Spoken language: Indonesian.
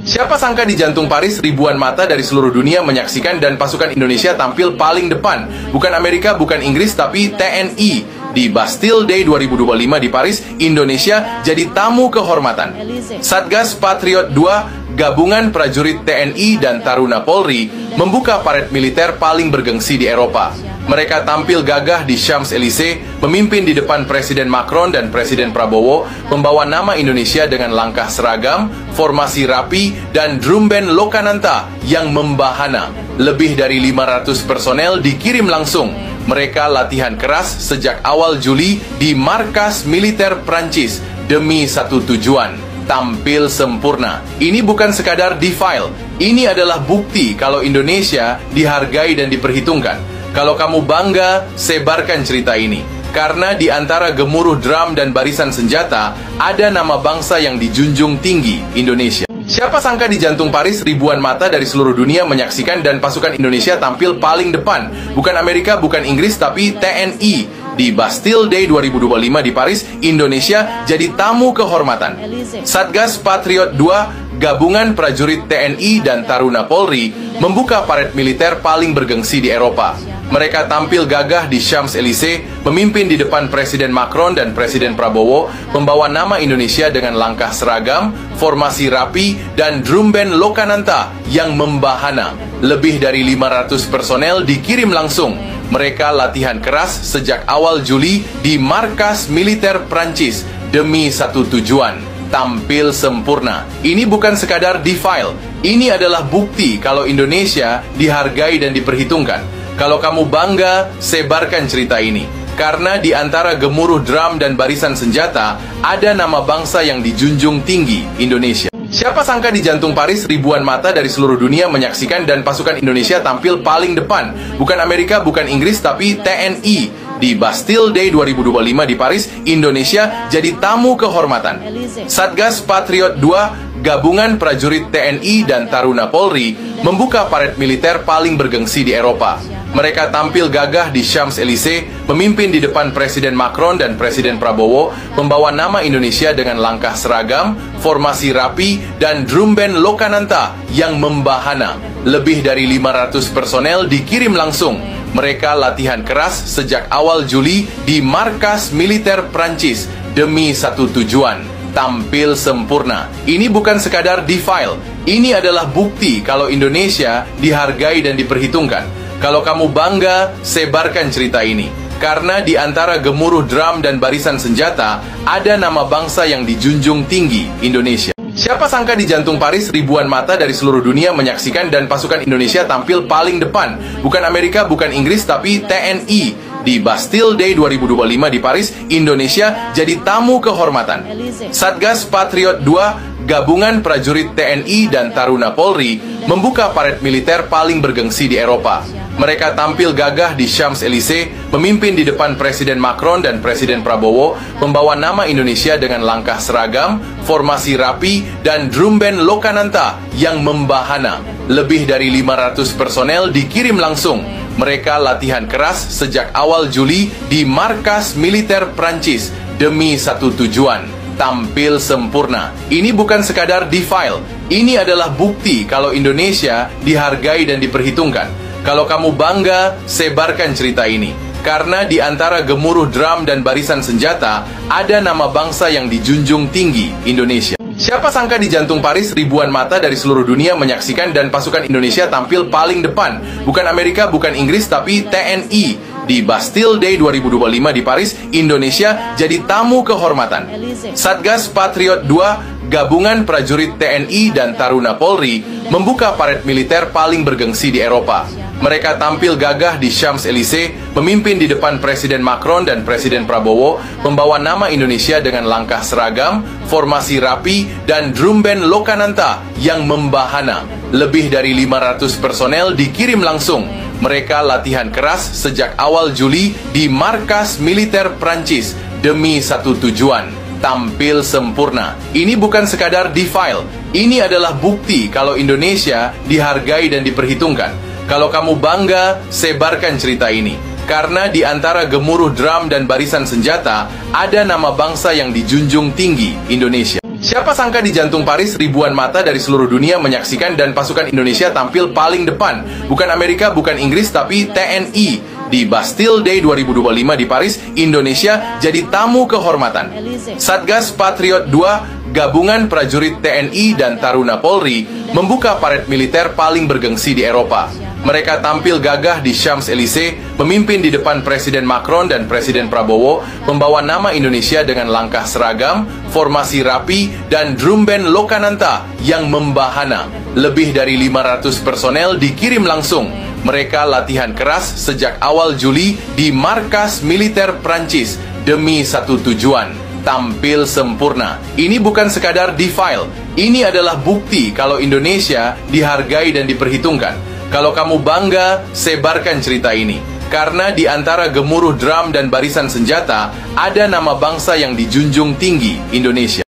Siapa sangka di jantung Paris ribuan mata dari seluruh dunia menyaksikan dan pasukan Indonesia tampil paling depan. Bukan Amerika, bukan Inggris, tapi TNI. Di Bastille Day 2025 di Paris, Indonesia jadi tamu kehormatan. Satgas Patriot II, gabungan prajurit TNI dan Taruna Polri, membuka parade militer paling bergengsi di Eropa. Mereka tampil gagah di Champs-Élysées, memimpin di depan Presiden Macron dan Presiden Prabowo, membawa nama Indonesia dengan langkah seragam, formasi rapi, dan drum band Lokananta yang membahana. Lebih dari 500 personel dikirim langsung. Mereka latihan keras sejak awal Juli di markas militer Prancis demi satu tujuan: tampil sempurna. Ini bukan sekadar defile, ini adalah bukti kalau Indonesia dihargai dan diperhitungkan. Kalau kamu bangga, sebarkan cerita ini. Karena di antara gemuruh drum dan barisan senjata, ada nama bangsa yang dijunjung tinggi, Indonesia. Siapa sangka di jantung Paris ribuan mata dari seluruh dunia menyaksikan dan pasukan Indonesia tampil paling depan. Bukan Amerika, bukan Inggris, tapi TNI. Di Bastille Day 2025 di Paris, Indonesia jadi tamu kehormatan. Satgas Patriot II, gabungan prajurit TNI dan Taruna Polri, membuka parade militer paling bergengsi di Eropa. Mereka tampil gagah di Champs-Élysées, memimpin di depan Presiden Macron dan Presiden Prabowo, membawa nama Indonesia dengan langkah seragam, formasi rapi, dan drum band Lokananta yang membahana. Lebih dari 500 personel dikirim langsung. Mereka latihan keras sejak awal Juli di markas militer Prancis demi satu tujuan: tampil sempurna. Ini bukan sekadar defile, ini adalah bukti kalau Indonesia dihargai dan diperhitungkan. Kalau kamu bangga, sebarkan cerita ini. Karena di antara gemuruh drum dan barisan senjata, ada nama bangsa yang dijunjung tinggi, Indonesia. Siapa sangka di jantung Paris ribuan mata dari seluruh dunia menyaksikan dan pasukan Indonesia tampil paling depan. Bukan Amerika, bukan Inggris, tapi TNI. Di Bastille Day 2025 di Paris, Indonesia jadi tamu kehormatan. Satgas Patriot II, gabungan prajurit TNI dan Taruna Polri, membuka parade militer paling bergengsi di Eropa. Mereka tampil gagah di Champs-Élysées, memimpin di depan Presiden Macron dan Presiden Prabowo, membawa nama Indonesia dengan langkah seragam, formasi rapi, dan drum band Lokananta yang membahana. Lebih dari 500 personel dikirim langsung. Mereka latihan keras sejak awal Juli di markas militer Prancis demi satu tujuan: tampil sempurna. Ini bukan sekadar defile, ini adalah bukti kalau Indonesia dihargai dan diperhitungkan. Kalau kamu bangga, sebarkan cerita ini. Karena di antara gemuruh drum dan barisan senjata, ada nama bangsa yang dijunjung tinggi, Indonesia. Siapa sangka di jantung Paris ribuan mata dari seluruh dunia menyaksikan dan pasukan Indonesia tampil paling depan. Bukan Amerika, bukan Inggris, tapi TNI. Di Bastille Day 2025 di Paris, Indonesia jadi tamu kehormatan. Satgas Patriot II, gabungan prajurit TNI dan Taruna Polri, membuka parade militer paling bergengsi di Eropa. Mereka tampil gagah di Champs-Élysées, memimpin di depan Presiden Macron dan Presiden Prabowo, membawa nama Indonesia dengan langkah seragam, formasi rapi, dan drum band Lokananta yang membahana. Lebih dari 500 personel dikirim langsung. Mereka latihan keras sejak awal Juli di markas militer Prancis demi satu tujuan: tampil sempurna. Ini bukan sekadar defile, ini adalah bukti kalau Indonesia dihargai dan diperhitungkan. Kalau kamu bangga, sebarkan cerita ini. Karena di antara gemuruh drum dan barisan senjata, ada nama bangsa yang dijunjung tinggi, Indonesia. Siapa sangka di jantung Paris ribuan mata dari seluruh dunia menyaksikan dan pasukan Indonesia tampil paling depan. Bukan Amerika, bukan Inggris, tapi TNI. Di Bastille Day 2025 di Paris, Indonesia jadi tamu kehormatan. Satgas Patriot II, gabungan prajurit TNI dan Taruna Polri, membuka parade militer paling bergengsi di Eropa. Mereka tampil gagah di Champs-Élysées, memimpin di depan Presiden Macron dan Presiden Prabowo, membawa nama Indonesia dengan langkah seragam, formasi rapi, dan drum band Lokananta yang membahana. Lebih dari 500 personel dikirim langsung. Mereka latihan keras sejak awal Juli di markas militer Prancis demi satu tujuan: tampil sempurna. Ini bukan sekadar defile, ini adalah bukti kalau Indonesia dihargai dan diperhitungkan. Kalau kamu bangga, sebarkan cerita ini. Karena di antara gemuruh drum dan barisan senjata, ada nama bangsa yang dijunjung tinggi, Indonesia. Siapa sangka di jantung Paris ribuan mata dari seluruh dunia menyaksikan dan pasukan Indonesia tampil paling depan. Bukan Amerika, bukan Inggris, tapi TNI. Di Bastille Day 2025 di Paris, Indonesia jadi tamu kehormatan. Satgas Patriot II, gabungan prajurit TNI dan Taruna Polri, membuka parade militer paling bergengsi di Eropa. Mereka tampil gagah di Champs-Élysées, memimpin di depan Presiden Macron dan Presiden Prabowo, membawa nama Indonesia dengan langkah seragam, formasi rapi, dan drum band Lokananta yang membahana. Lebih dari 500 personel dikirim langsung. Mereka latihan keras sejak awal Juli di markas militer Prancis demi satu tujuan: tampil sempurna. Ini bukan sekadar defile, ini adalah bukti kalau Indonesia dihargai dan diperhitungkan. Kalau kamu bangga, sebarkan cerita ini. Karena di antara gemuruh drum dan barisan senjata, ada nama bangsa yang dijunjung tinggi, Indonesia.